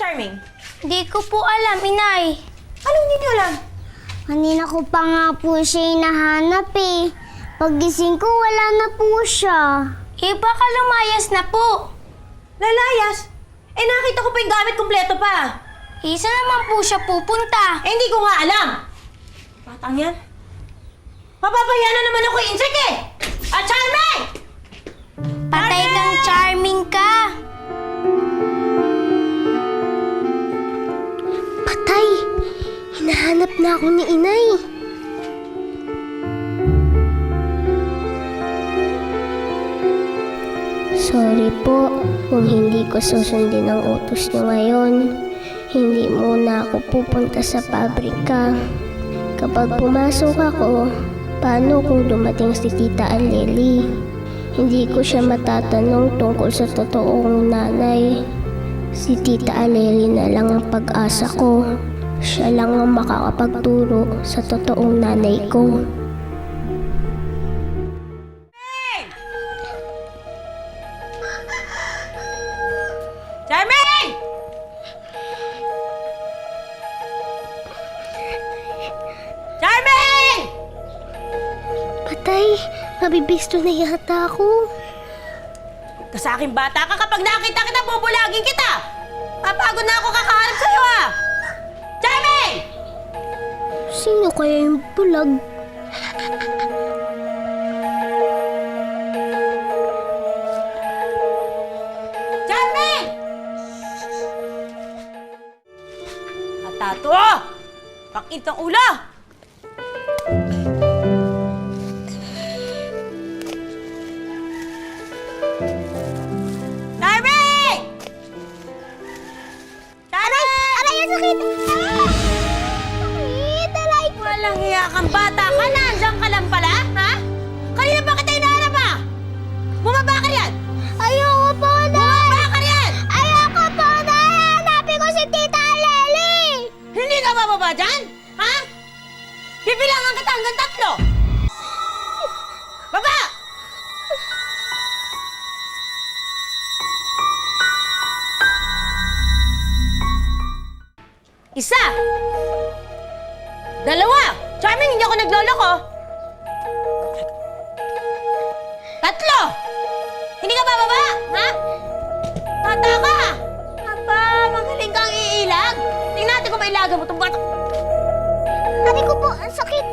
Charming? Di ko po alam, Inay. Anong hindi niyo alam? Kanina ko pa nga po siya hinahanap eh. Paggising ko, wala na po siya. Baka lumayas na po. Lalayas? Nakita ko pa yung gamit kumpleto pa. Saan naman po siya pupunta? Hindi ko nga alam. Batang yan. Mapapaya na naman ako, Insek eh! Charming! Patay kang charming ka. Patay! Hinahanap na ako ni Inay. Sorry po kung hindi ko susundin ang utos niyo ngayon. Hindi muna ako pupunta sa pabrika. Kapag pumasok ako, paano kung dumating si Tita Aleli? Hindi ko siya matatanong tungkol sa totoong nanay. Si Tita Aleli na lang ang pag-asa ko. Siya lang ang makakapagturo sa totoong nanay ko. Charming! Charming! Patay, mabibisto na yata ako. Ka sa akin bata ka, kapag nakita kita, bubulagin kita! Papagod na ako kakaharap sa'yo ah! Charming! Sino kaya yung bulag? Charming! Atato! Pakit ang ulo! Charming! Charming! Aray, ang sakit! Sakit, aray! Walang hiya kang bata ka! Nandiyan ka lang pala, ha? Kanina ba kita hinahanap ah? Bumaba ka riyan! Ayoko po, Bumaba ka riyan! Ayoko po, Nay! Hanapin ko si Tita Aleli! Hindi ka bababa dyan? Ha? Bibilangan kita hanggang 3! Baba! Isa! Dalawa! Charming, hindi ako nagloloko! 3! Hindi ka bababa, ha? Bata ka! Aba, magaling kang iilag! Tingnan natin kung mailagan mo itong bata. Aray ko po, ang sakit!